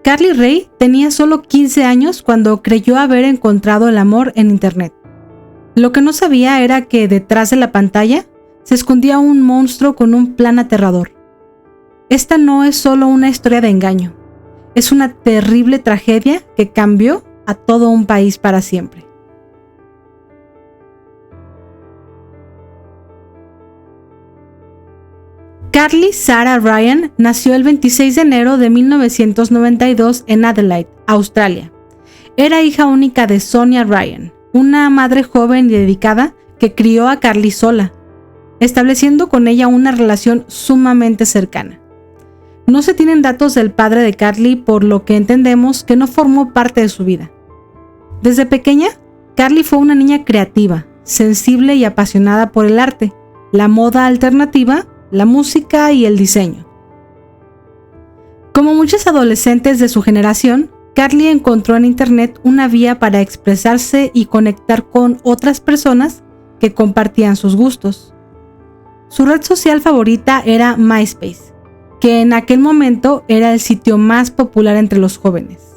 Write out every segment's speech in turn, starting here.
Carly Rae tenía solo 15 años cuando creyó haber encontrado el amor en Internet. Lo que no sabía era que detrás de la pantalla se escondía un monstruo con un plan aterrador. Esta no es solo una historia de engaño, es una terrible tragedia que cambió a todo un país para siempre. Carly Sarah Ryan nació el 26 de enero de 1992 en Adelaide, Australia. Era hija única de Sonia Ryan, una madre joven y dedicada que crió a Carly sola, estableciendo con ella una relación sumamente cercana. No se tienen datos del padre de Carly, por lo que entendemos que no formó parte de su vida. Desde pequeña, Carly fue una niña creativa, sensible y apasionada por el arte, la moda alternativa, la música y el diseño. Como muchos adolescentes de su generación, Carly encontró en Internet una vía para expresarse y conectar con otras personas que compartían sus gustos. Su red social favorita era MySpace, que en aquel momento era el sitio más popular entre los jóvenes.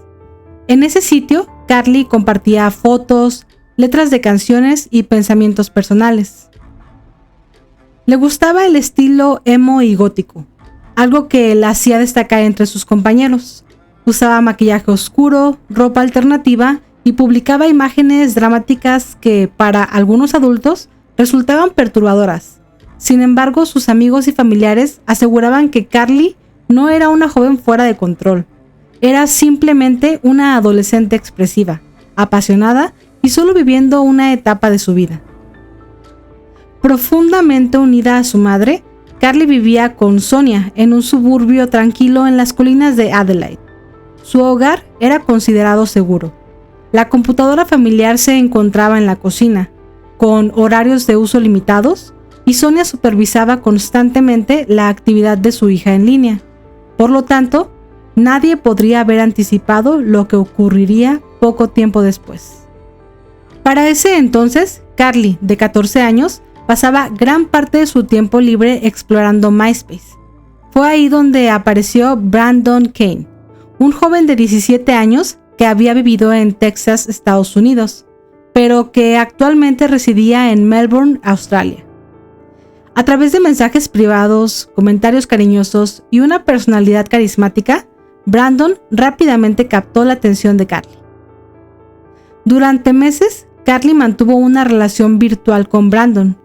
En ese sitio, Carly compartía fotos, letras de canciones y pensamientos personales. Le gustaba el estilo emo y gótico, algo que la hacía destacar entre sus compañeros. Usaba maquillaje oscuro, ropa alternativa y publicaba imágenes dramáticas que para algunos adultos resultaban perturbadoras. Sin embargo, sus amigos y familiares aseguraban que Carly no era una joven fuera de control. Era simplemente una adolescente expresiva, apasionada y solo viviendo una etapa de su vida. Profundamente unida a su madre, Carly vivía con Sonia en un suburbio tranquilo en las colinas de Adelaide. Su hogar era considerado seguro. La computadora familiar se encontraba en la cocina, con horarios de uso limitados, y Sonia supervisaba constantemente la actividad de su hija en línea. Por lo tanto, nadie podría haber anticipado lo que ocurriría poco tiempo después. Para ese entonces, Carly, de 14 años, pasaba gran parte de su tiempo libre explorando MySpace. Fue ahí donde apareció Brandon Kane, un joven de 17 años que había vivido en Texas, Estados Unidos, pero que actualmente residía en Melbourne, Australia. A través de mensajes privados, comentarios cariñosos y una personalidad carismática, Brandon rápidamente captó la atención de Carly. Durante meses, Carly mantuvo una relación virtual con Brandon.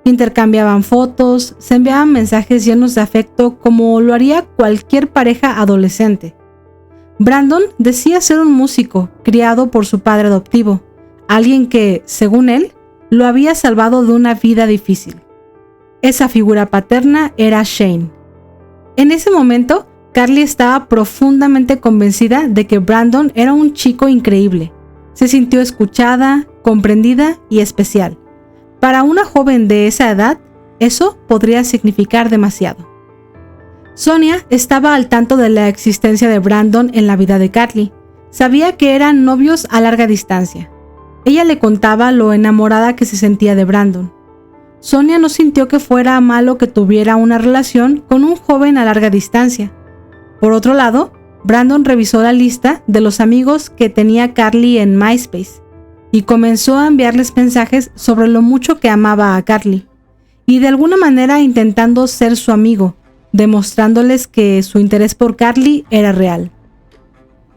Intercambiaban fotos, se enviaban mensajes llenos de afecto como lo haría cualquier pareja adolescente. Brandon decía ser un músico criado por su padre adoptivo, alguien que, según él, lo había salvado de una vida difícil. Esa figura paterna era Shane. En ese momento, Carly estaba profundamente convencida de que Brandon era un chico increíble. Se sintió escuchada, comprendida y especial. Para una joven de esa edad, eso podría significar demasiado. Sonia estaba al tanto de la existencia de Brandon en la vida de Carly. Sabía que eran novios a larga distancia. Ella le contaba lo enamorada que se sentía de Brandon. Sonia no sintió que fuera malo que tuviera una relación con un joven a larga distancia. Por otro lado, Brandon revisó la lista de los amigos que tenía Carly en MySpace y comenzó a enviarles mensajes sobre lo mucho que amaba a Carly y de alguna manera intentando ser su amigo, demostrándoles que su interés por Carly era real.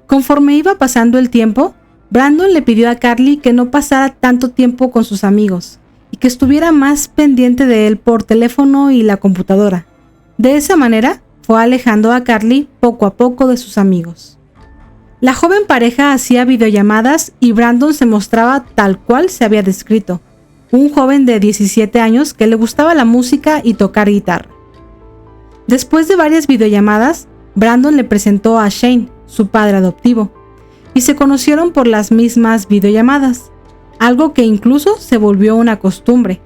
Conforme iba pasando el tiempo, Brandon le pidió a Carly que no pasara tanto tiempo con sus amigos y que estuviera más pendiente de él por teléfono y la computadora. De esa manera, fue alejando a Carly poco a poco de sus amigos. La joven pareja hacía videollamadas y Brandon se mostraba tal cual se había descrito, un joven de 17 años que le gustaba la música y tocar guitarra. Después de varias videollamadas, Brandon le presentó a Shane, su padre adoptivo, y se conocieron por las mismas videollamadas, algo que incluso se volvió una costumbre.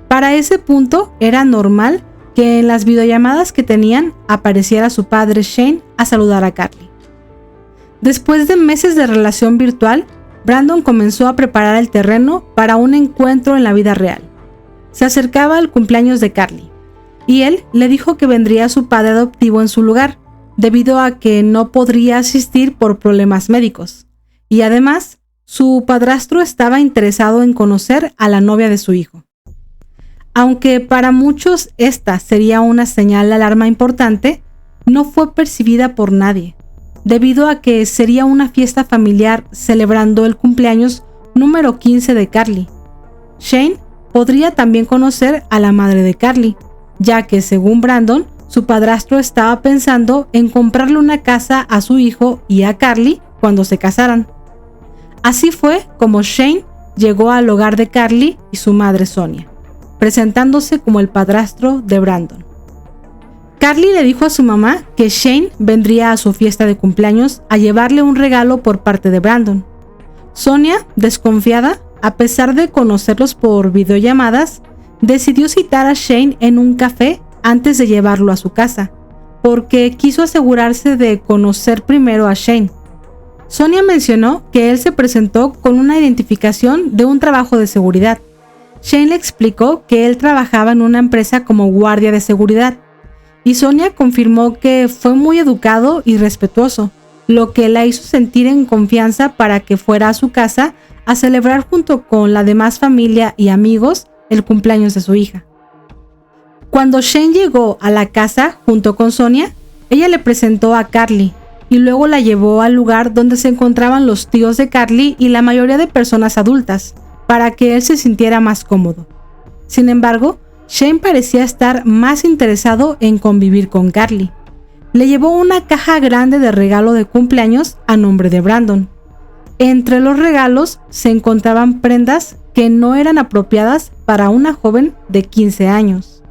Para ese punto era normal que en las videollamadas que tenían apareciera su padre Shane a saludar a Carly. Después de meses de relación virtual, Brandon comenzó a preparar el terreno para un encuentro en la vida real. Se acercaba el cumpleaños de Carly, y él le dijo que vendría su padre adoptivo en su lugar, debido a que no podría asistir por problemas médicos. Y además, su padrastro estaba interesado en conocer a la novia de su hijo. Aunque para muchos esta sería una señal de alarma importante, no fue percibida por nadie, debido a que sería una fiesta familiar celebrando el cumpleaños número 15 de Carly. Shane podría también conocer a la madre de Carly, ya que según Brandon, su padrastro estaba pensando en comprarle una casa a su hijo y a Carly cuando se casaran. Así fue como Shane llegó al hogar de Carly y su madre Sonia, presentándose como el padrastro de Brandon. Carly le dijo a su mamá que Shane vendría a su fiesta de cumpleaños a llevarle un regalo por parte de Brandon. Sonia, desconfiada, a pesar de conocerlos por videollamadas, decidió citar a Shane en un café antes de llevarlo a su casa, porque quiso asegurarse de conocer primero a Shane. Sonia mencionó que él se presentó con una identificación de un trabajo de seguridad. Shane le explicó que él trabajaba en una empresa como guardia de seguridad, y Sonia confirmó que fue muy educado y respetuoso, lo que la hizo sentir en confianza para que fuera a su casa a celebrar junto con la demás familia y amigos el cumpleaños de su hija. Cuando Shane llegó a la casa junto con Sonia, ella le presentó a Carly y luego la llevó al lugar donde se encontraban los tíos de Carly y la mayoría de personas adultas, para que él se sintiera más cómodo. Sin embargo, Shane parecía estar más interesado en convivir con Carly. Le llevó una caja grande de regalo de cumpleaños a nombre de Brandon. Entre los regalos se encontraban prendas que no eran apropiadas para una joven de 15 años.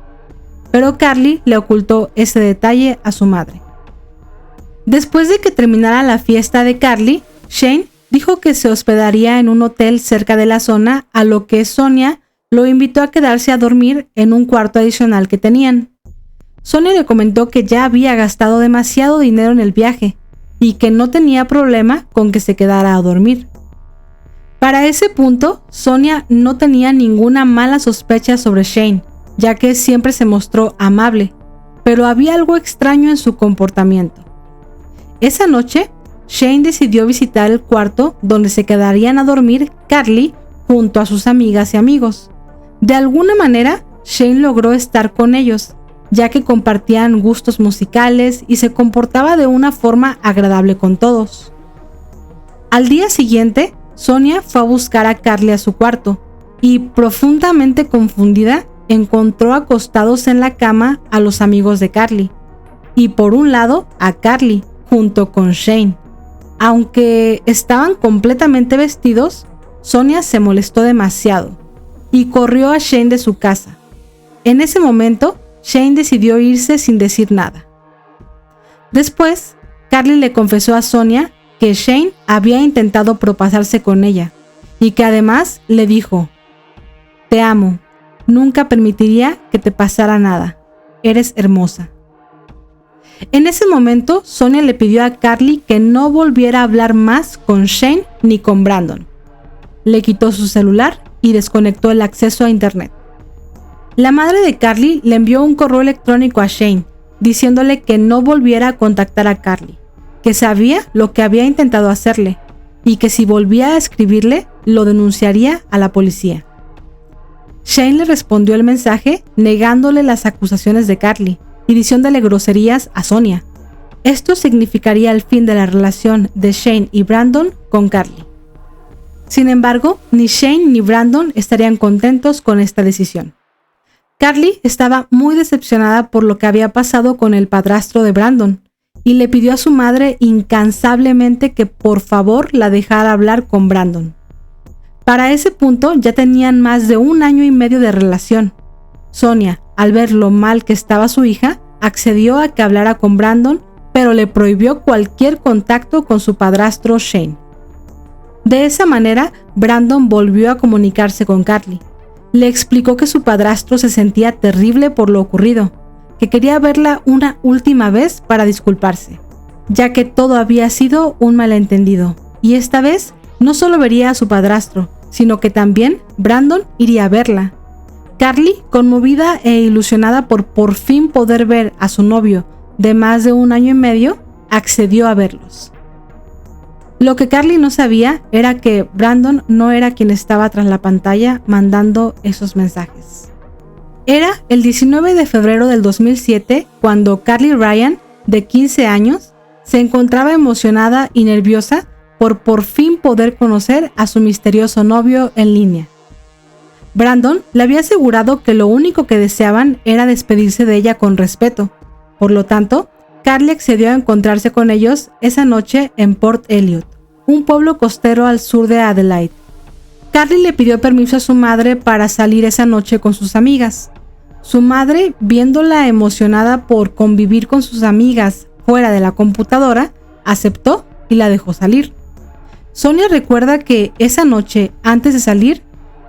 Pero Carly le ocultó ese detalle a su madre. Después de que terminara la fiesta de Carly, Shane dijo que se hospedaría en un hotel cerca de la zona, a lo que Sonia lo invitó a quedarse a dormir en un cuarto adicional que tenían. Sonia le comentó que ya había gastado demasiado dinero en el viaje y que no tenía problema con que se quedara a dormir. Para ese punto, Sonia no tenía ninguna mala sospecha sobre Shane, ya que siempre se mostró amable, pero había algo extraño en su comportamiento. Esa noche, Shane decidió visitar el cuarto donde se quedarían a dormir Carly junto a sus amigas y amigos. De alguna manera, Shane logró estar con ellos, ya que compartían gustos musicales y se comportaba de una forma agradable con todos. Al día siguiente, Sonia fue a buscar a Carly a su cuarto y, profundamente confundida, encontró acostados en la cama a los amigos de Carly y por un lado a Carly junto con Shane. Aunque estaban completamente vestidos, Sonia se molestó demasiado y corrió a Shane de su casa. En ese momento, Shane decidió irse sin decir nada. Después, Carly le confesó a Sonia que Shane había intentado propasarse con ella y que además le dijo: "Te amo, nunca permitiría que te pasara nada, eres hermosa". En ese momento, Sonia le pidió a Carly que no volviera a hablar más con Shane ni con Brandon. Le quitó su celular y desconectó el acceso a internet. La madre de Carly le envió un correo electrónico a Shane, diciéndole que no volviera a contactar a Carly, que sabía lo que había intentado hacerle, y que si volvía a escribirle, lo denunciaría a la policía. Shane le respondió el mensaje negándole las acusaciones de Carly y diciéndole groserías a Sonia. Esto significaría el fin de la relación de Shane y Brandon con Carly. Sin embargo, ni Shane ni Brandon estarían contentos con esta decisión. Carly estaba muy decepcionada por lo que había pasado con el padrastro de Brandon y le pidió a su madre incansablemente que por favor la dejara hablar con Brandon. Para ese punto ya tenían más de 1 año y medio de relación. Sonia, al ver lo mal que estaba su hija, accedió a que hablara con Brandon, pero le prohibió cualquier contacto con su padrastro Shane. De esa manera, Brandon volvió a comunicarse con Carly. Le explicó que su padrastro se sentía terrible por lo ocurrido, que quería verla una última vez para disculparse, ya que todo había sido un malentendido, y esta vez no solo vería a su padrastro, sino que también Brandon iría a verla. Carly, conmovida e ilusionada por fin poder ver a su novio de más de 1 año y medio, accedió a verlos. Lo que Carly no sabía era que Brandon no era quien estaba tras la pantalla mandando esos mensajes. Era el 19 de febrero del 2007 cuando Carly Ryan, de 15 años, se encontraba emocionada y nerviosa por fin poder conocer a su misterioso novio en línea. Brandon le había asegurado que lo único que deseaban era despedirse de ella con respeto. Por lo tanto, Carly accedió a encontrarse con ellos esa noche en Port Elliot, un pueblo costero al sur de Adelaide. Carly le pidió permiso a su madre para salir esa noche con sus amigas. Su madre, viéndola emocionada por convivir con sus amigas fuera de la computadora, aceptó y la dejó salir. Sonia recuerda que esa noche, antes de salir,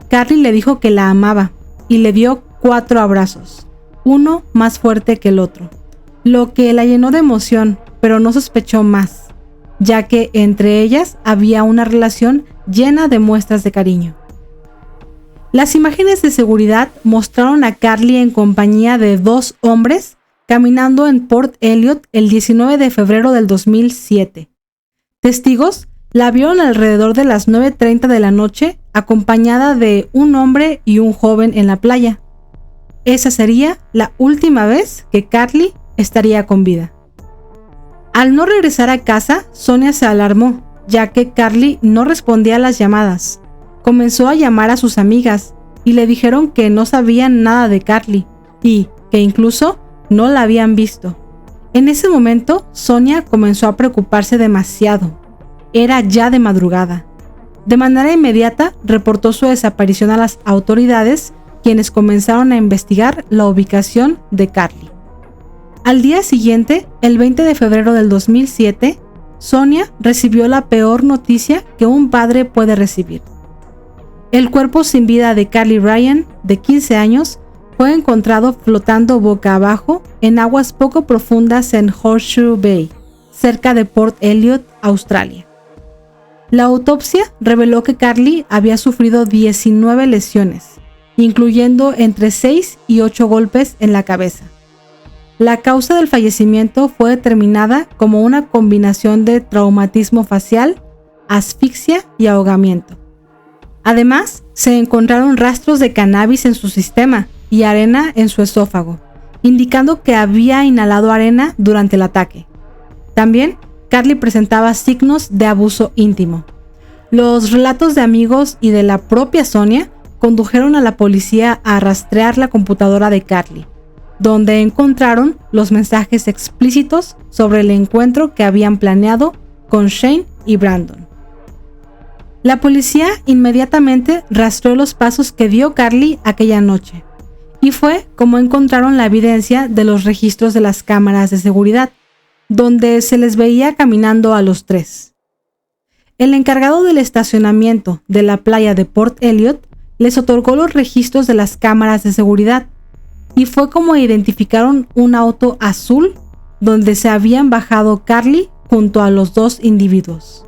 Carly le dijo que la amaba y le dio 4 abrazos, uno más fuerte que el otro, lo que la llenó de emoción, pero no sospechó más, ya que entre ellas había una relación llena de muestras de cariño. Las imágenes de seguridad mostraron a Carly en compañía de 2 hombres caminando en Port Elliot el 19 de febrero del 2007. Testigos la vieron alrededor de las 9:30 de la noche acompañada de un hombre y un joven en la playa. Esa sería la última vez que Carly estaría con vida. Al no regresar a casa, Sonia se alarmó, ya que Carly no respondía a las llamadas. Comenzó a llamar a sus amigas y le dijeron que no sabían nada de Carly y que incluso no la habían visto. En ese momento, Sonia comenzó a preocuparse demasiado. Era ya de madrugada. De manera inmediata, reportó su desaparición a las autoridades, quienes comenzaron a investigar la ubicación de Carly. Al día siguiente, el 20 de febrero del 2007, Sonia recibió la peor noticia que un padre puede recibir. El cuerpo sin vida de Carly Ryan, de 15 años, fue encontrado flotando boca abajo en aguas poco profundas en Horseshoe Bay, cerca de Port Elliot, Australia. La autopsia reveló que Carly había sufrido 19 lesiones, incluyendo entre 6 y 8 golpes en la cabeza. La causa del fallecimiento fue determinada como una combinación de traumatismo facial, asfixia y ahogamiento. Además, se encontraron rastros de cannabis en su sistema y arena en su esófago, indicando que había inhalado arena durante el ataque. También, Carly presentaba signos de abuso íntimo. Los relatos de amigos y de la propia Sonia condujeron a la policía a rastrear la computadora de Carly, donde encontraron los mensajes explícitos sobre el encuentro que habían planeado con Shane y Brandon. La policía inmediatamente rastreó los pasos que dio Carly aquella noche, y fue como encontraron la evidencia de los registros de las cámaras de seguridad, donde se les veía caminando a los 3. El encargado del estacionamiento de la playa de Port Elliot les otorgó los registros de las cámaras de seguridad, y fue como identificaron un auto azul donde se habían bajado Carly junto a los 2 individuos.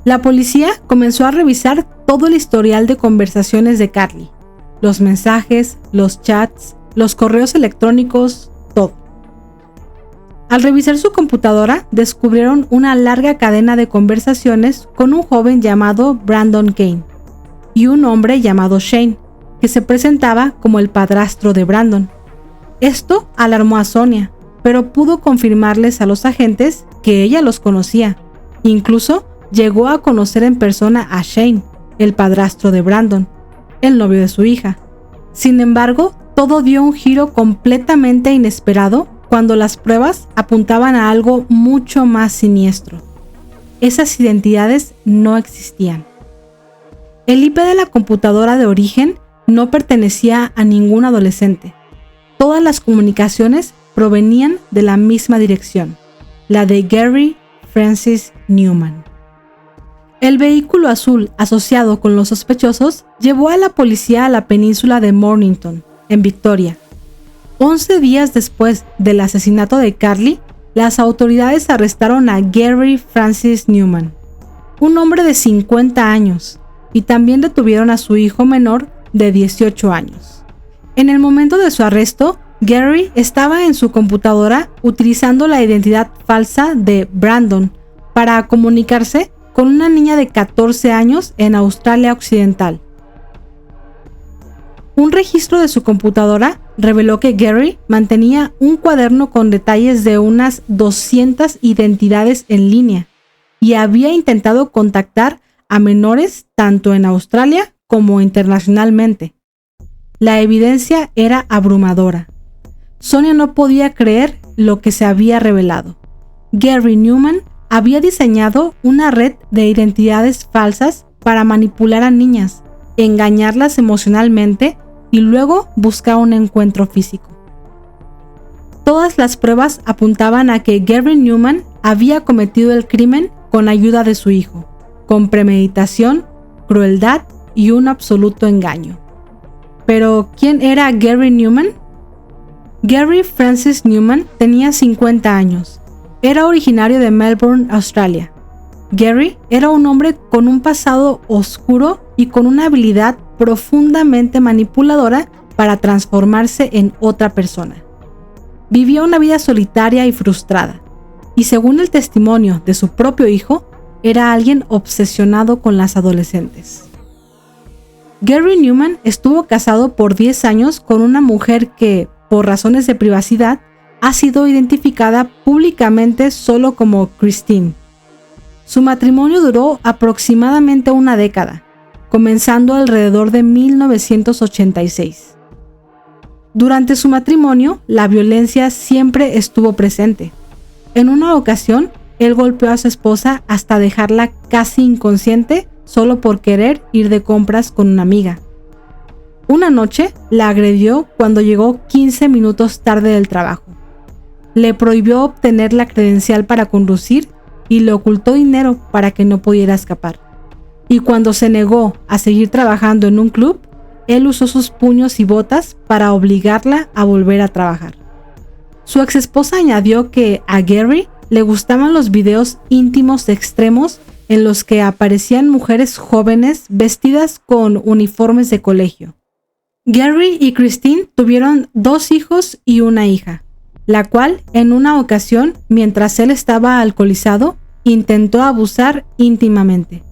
La policía comenzó a revisar todo el historial de conversaciones de Carly, los mensajes, los chats, los correos electrónicos, todo. Al revisar su computadora, descubrieron una larga cadena de conversaciones con un joven llamado Brandon Kane y un hombre llamado Shane, que se presentaba como el padrastro de Brandon. Esto alarmó a Sonia, pero pudo confirmarles a los agentes que ella los conocía. Incluso llegó a conocer en persona a Shane, el padrastro de Brandon, el novio de su hija. Sin embargo, todo dio un giro completamente inesperado cuando las pruebas apuntaban a algo mucho más siniestro. Esas identidades no existían. El IP de la computadora de origen no pertenecía a ningún adolescente. Todas las comunicaciones provenían de la misma dirección, la de Gary Francis Newman. El vehículo azul asociado con los sospechosos llevó a la policía a la península de Mornington, en Victoria. 11 días después del asesinato de Carly, las autoridades arrestaron a Gary Francis Newman, un hombre de 50 años, y también detuvieron a su hijo menor de 18 años. En el momento de su arresto, Gary estaba en su computadora utilizando la identidad falsa de Brandon para comunicarse con una niña de 14 años en Australia Occidental. Un registro de su computadora reveló que Gary mantenía un cuaderno con detalles de unas 200 identidades en línea y había intentado contactar a menores tanto en Australia como internacionalmente. La evidencia era abrumadora. Sonia no podía creer lo que se había revelado. Gary Numan había diseñado una red de identidades falsas para manipular a niñas, engañarlas emocionalmente y luego buscar un encuentro físico. Todas las pruebas apuntaban a que Gary Numan había cometido el crimen con ayuda de su hijo, con premeditación, crueldad y un absoluto engaño. Pero, ¿quién era Gary Numan? Gary Francis Numan tenía 50 años. Era originario de Melbourne, Australia. Gary era un hombre con un pasado oscuro y con una habilidad profundamente manipuladora para transformarse en otra persona. Vivía una vida solitaria y frustrada, y según el testimonio de su propio hijo, era alguien obsesionado con las adolescentes. Gary Numan estuvo casado por 10 años con una mujer que, por razones de privacidad, ha sido identificada públicamente solo como Christine. Su matrimonio duró aproximadamente una década, comenzando alrededor de 1986. Durante su matrimonio, la violencia siempre estuvo presente. En una ocasión, él golpeó a su esposa hasta dejarla casi inconsciente solo por querer ir de compras con una amiga. Una noche, la agredió cuando llegó 15 minutos tarde del trabajo. Le prohibió obtener la credencial para conducir y le ocultó dinero para que no pudiera escapar. Y cuando se negó a seguir trabajando en un club, él usó sus puños y botas para obligarla a volver a trabajar. Su exesposa añadió que a Gary le gustaban los videos íntimos extremos en los que aparecían mujeres jóvenes vestidas con uniformes de colegio. Gary y Christine tuvieron 2 hijos y una hija, la cual en una ocasión, mientras él estaba alcoholizado, intentó abusar íntimamente.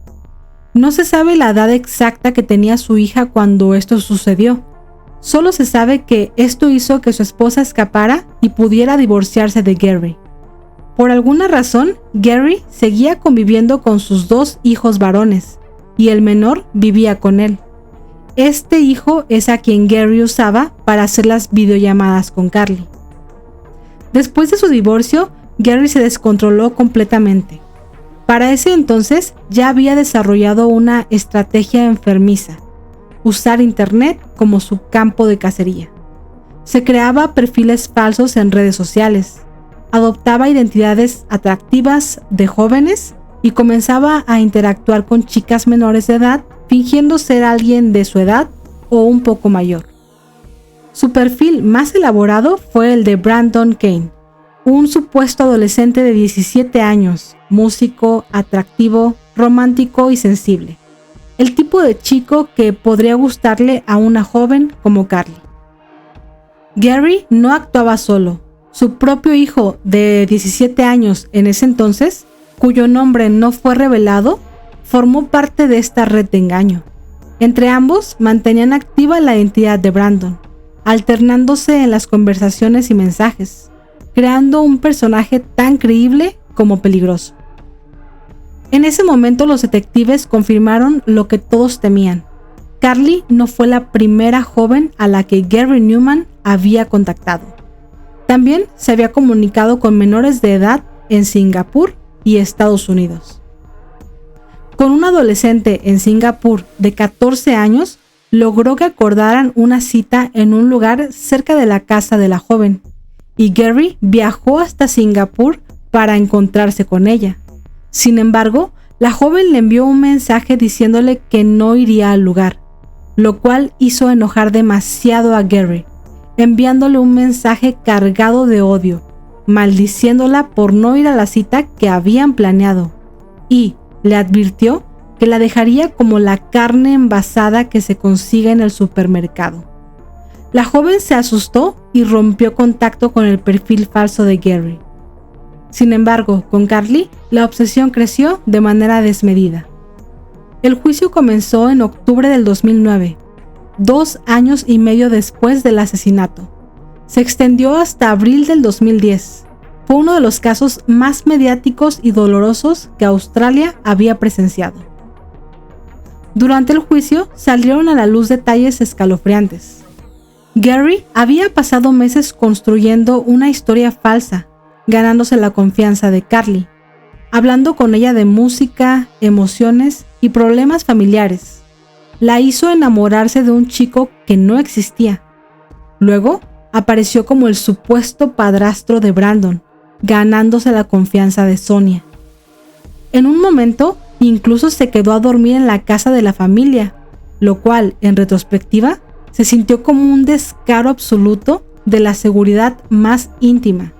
No se sabe la edad exacta que tenía su hija cuando esto sucedió. Solo se sabe que esto hizo que su esposa escapara y pudiera divorciarse de Gary. Por alguna razón, Gary seguía conviviendo con sus 2 hijos varones, y el menor vivía con él. Este hijo es a quien Gary usaba para hacer las videollamadas con Carly. Después de su divorcio, Gary se descontroló completamente. Para ese entonces ya había desarrollado una estrategia enfermiza: usar internet como su campo de cacería. Se creaba perfiles falsos en redes sociales, adoptaba identidades atractivas de jóvenes y comenzaba a interactuar con chicas menores de edad, fingiendo ser alguien de su edad o un poco mayor. Su perfil más elaborado fue el de Brandon Kane, un supuesto adolescente de 17 años, músico, atractivo, romántico y sensible. El tipo de chico que podría gustarle a una joven como Carly. Gary no actuaba solo. Su propio hijo de 17 años en ese entonces, cuyo nombre no fue revelado, formó parte de esta red de engaño. Entre ambos mantenían activa la identidad de Brandon, alternándose en las conversaciones y mensajes, creando un personaje tan creíble como peligroso. En ese momento los detectives confirmaron lo que todos temían. Carly no fue la primera joven a la que Gary Numan había contactado. También se había comunicado con menores de edad en Singapur y Estados Unidos. Con un adolescente en Singapur de 14 años, logró que acordaran una cita en un lugar cerca de la casa de la joven, y Gary viajó hasta Singapur para encontrarse con ella. Sin embargo, la joven le envió un mensaje diciéndole que no iría al lugar, lo cual hizo enojar demasiado a Gary, enviándole un mensaje cargado de odio, maldiciéndola por no ir a la cita que habían planeado, y le advirtió que la dejaría como la carne envasada que se consigue en el supermercado. La joven se asustó y rompió contacto con el perfil falso de Gary. Sin embargo, con Carly, la obsesión creció de manera desmedida. El juicio comenzó en octubre del 2009, 2 años y medio después del asesinato. Se extendió hasta abril del 2010. Fue uno de los casos más mediáticos y dolorosos que Australia había presenciado. Durante el juicio salieron a la luz detalles escalofriantes. Gary había pasado meses construyendo una historia falsa, ganándose la confianza de Carly, hablando con ella de música, emociones y problemas familiares. La hizo enamorarse de un chico que no existía. Luego, apareció como el supuesto padrastro de Brandon, ganándose la confianza de Sonia. En un momento, incluso se quedó a dormir en la casa de la familia, lo cual, en retrospectiva, se sintió como un descaro absoluto de la seguridad más íntima.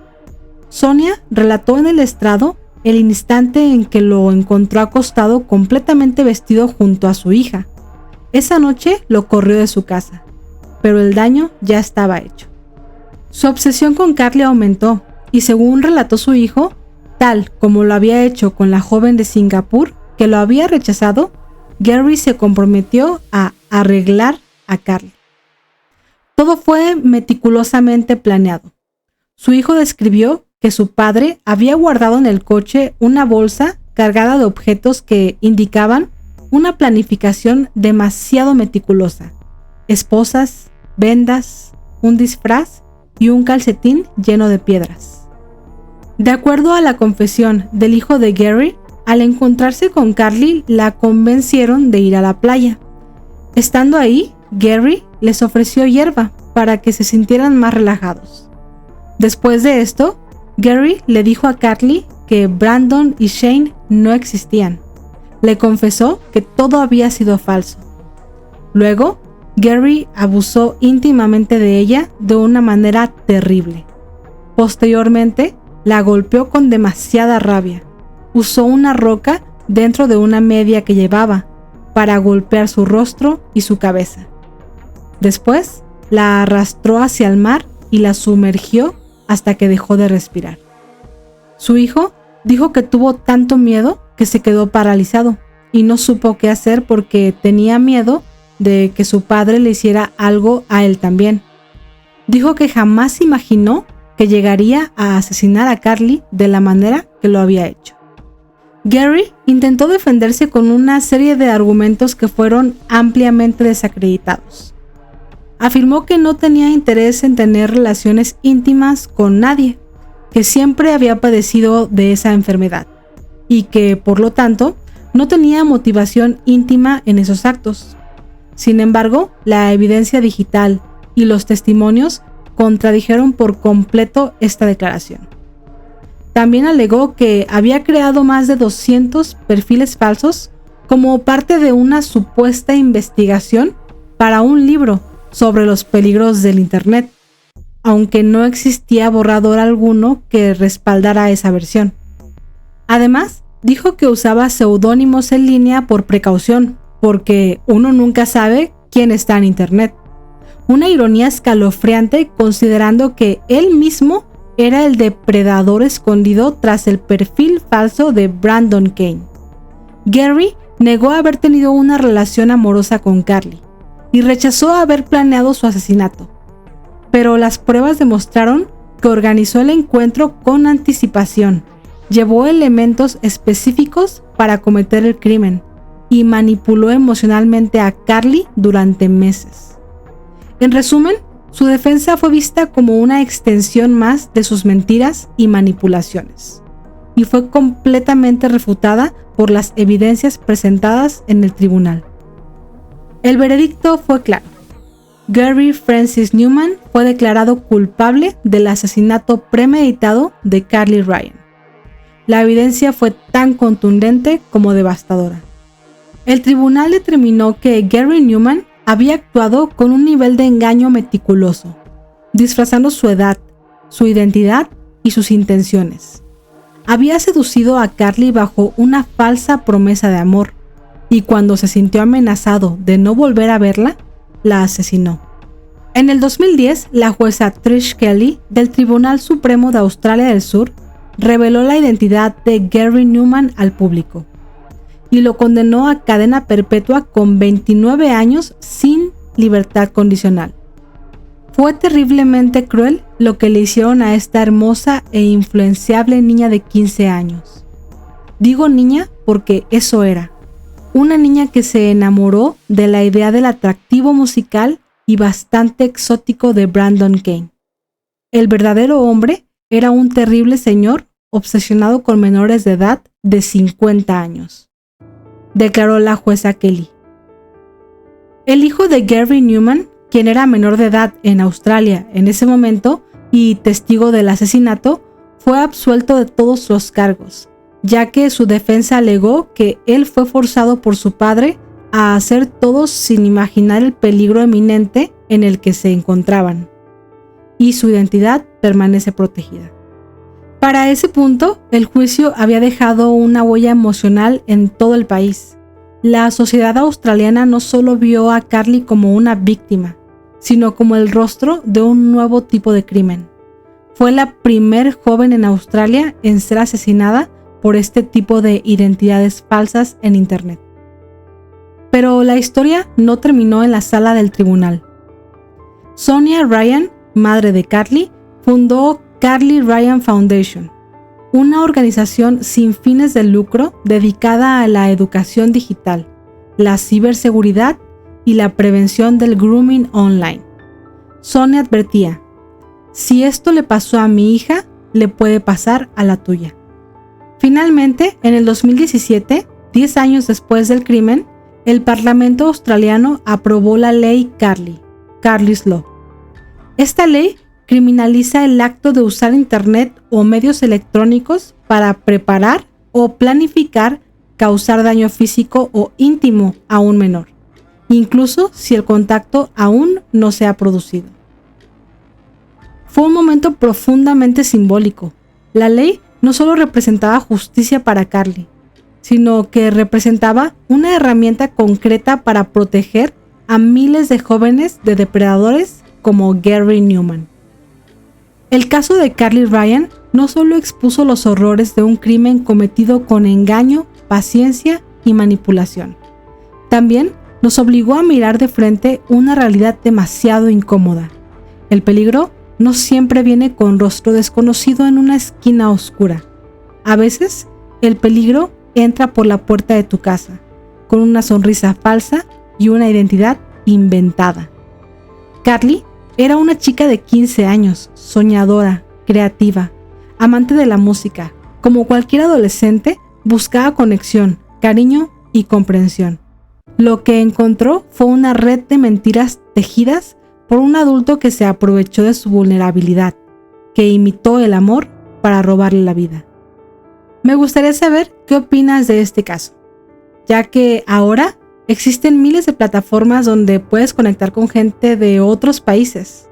Sonia relató en el estrado el instante en que lo encontró acostado completamente vestido junto a su hija. Esa noche lo corrió de su casa, pero el daño ya estaba hecho. Su obsesión con Carly aumentó y, según relató su hijo, tal como lo había hecho con la joven de Singapur que lo había rechazado, Gary se comprometió a arreglar a Carly. Todo fue meticulosamente planeado. Su hijo describió que su padre había guardado en el coche una bolsa cargada de objetos que indicaban una planificación demasiado meticulosa: esposas, vendas, un disfraz y un calcetín lleno de piedras. De acuerdo a la confesión del hijo de Gary, al encontrarse con Carly la convencieron de ir a la playa. Estando ahí, Gary les ofreció hierba para que se sintieran más relajados. Después de esto, Gary le dijo a Carly que Brandon y Shane no existían. Le confesó que todo había sido falso. Luego, Gary abusó íntimamente de ella de una manera terrible. Posteriormente, la golpeó con demasiada rabia. Usó una roca dentro de una media que llevaba para golpear su rostro y su cabeza. Después, la arrastró hacia el mar y la sumergió hasta que dejó de respirar. Su hijo dijo que tuvo tanto miedo que se quedó paralizado y no supo qué hacer porque tenía miedo de que su padre le hiciera algo a él también. Dijo que jamás imaginó que llegaría a asesinar a Carly de la manera que lo había hecho. Gary intentó defenderse con una serie de argumentos que fueron ampliamente desacreditados. Afirmó que no tenía interés en tener relaciones íntimas con nadie, que siempre había padecido de esa enfermedad y que, por lo tanto, no tenía motivación íntima en esos actos. Sin embargo, la evidencia digital y los testimonios contradijeron por completo esta declaración. También alegó que había creado más de 200 perfiles falsos como parte de una supuesta investigación para un libro sobre los peligros del Internet, aunque no existía borrador alguno que respaldara esa versión. Además, dijo que usaba seudónimos en línea por precaución, porque uno nunca sabe quién está en Internet. Una ironía escalofriante considerando que él mismo era el depredador escondido tras el perfil falso de Brandon Kane. Gary negó haber tenido una relación amorosa con Carly y rechazó haber planeado su asesinato, pero las pruebas demostraron que organizó el encuentro con anticipación, llevó elementos específicos para cometer el crimen y manipuló emocionalmente a Carly durante meses. En resumen, su defensa fue vista como una extensión más de sus mentiras y manipulaciones, y fue completamente refutada por las evidencias presentadas en el tribunal. El veredicto fue claro. Gary Francis Newman fue declarado culpable del asesinato premeditado de Carly Ryan. La evidencia fue tan contundente como devastadora. El tribunal determinó que Gary Newman había actuado con un nivel de engaño meticuloso, disfrazando su edad, su identidad y sus intenciones. Había seducido a Carly bajo una falsa promesa de amor, y cuando se sintió amenazado de no volver a verla, la asesinó. En el 2010, la jueza Trish Kelly del Tribunal Supremo de Australia del Sur reveló la identidad de Gary Numan al público y lo condenó a cadena perpetua con 29 años sin libertad condicional. Fue terriblemente cruel lo que le hicieron a esta hermosa e influenciable niña de 15 años. Digo niña porque eso era, una niña que se enamoró de la idea del atractivo musical y bastante exótico de Brandon Kane. El verdadero hombre era un terrible señor obsesionado con menores de edad de 50 años, declaró la jueza Kelly. El hijo de Gary Numan, quien era menor de edad en Australia en ese momento y testigo del asesinato, fue absuelto de todos los cargos, ya que su defensa alegó que él fue forzado por su padre a hacer todo sin imaginar el peligro eminente en el que se encontraban, y su identidad permanece protegida. Para ese punto, el juicio había dejado una huella emocional en todo el país. La sociedad australiana no solo vio a Carly como una víctima, sino como el rostro de un nuevo tipo de crimen. Fue la primer joven en Australia en ser asesinada por este tipo de identidades falsas en Internet. Pero la historia no terminó en la sala del tribunal. Sonia Ryan, madre de Carly, fundó Carly Ryan Foundation, una organización sin fines de lucro dedicada a la educación digital, la ciberseguridad y la prevención del grooming online. Sonia advertía: si esto le pasó a mi hija, le puede pasar a la tuya. Finalmente, en el 2017, 10 años después del crimen, el Parlamento australiano aprobó la ley Carly's Law. Esta ley criminaliza el acto de usar Internet o medios electrónicos para preparar o planificar causar daño físico o íntimo a un menor, incluso si el contacto aún no se ha producido. Fue un momento profundamente simbólico. La ley no solo representaba justicia para Carly, sino que representaba una herramienta concreta para proteger a miles de jóvenes de depredadores como Gary Numan. El caso de Carly Ryan no solo expuso los horrores de un crimen cometido con engaño, paciencia y manipulación, también nos obligó a mirar de frente una realidad demasiado incómoda. El peligro no siempre viene con rostro desconocido en una esquina oscura. A veces, el peligro entra por la puerta de tu casa, con una sonrisa falsa y una identidad inventada. Carly era una chica de 15 años, soñadora, creativa, amante de la música. Como cualquier adolescente, buscaba conexión, cariño y comprensión. Lo que encontró fue una red de mentiras tejidas por un adulto que se aprovechó de su vulnerabilidad, que imitó el amor para robarle la vida. Me gustaría saber qué opinas de este caso, ya que ahora existen miles de plataformas donde puedes conectar con gente de otros países.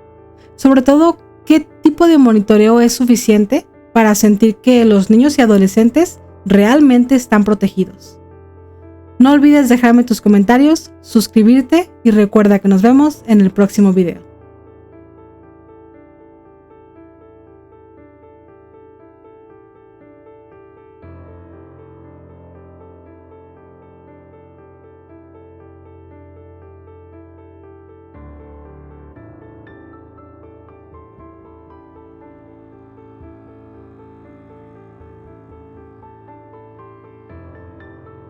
Sobre todo, ¿qué tipo de monitoreo es suficiente para sentir que los niños y adolescentes realmente están protegidos? No olvides dejarme tus comentarios, suscribirte y recuerda que nos vemos en el próximo video.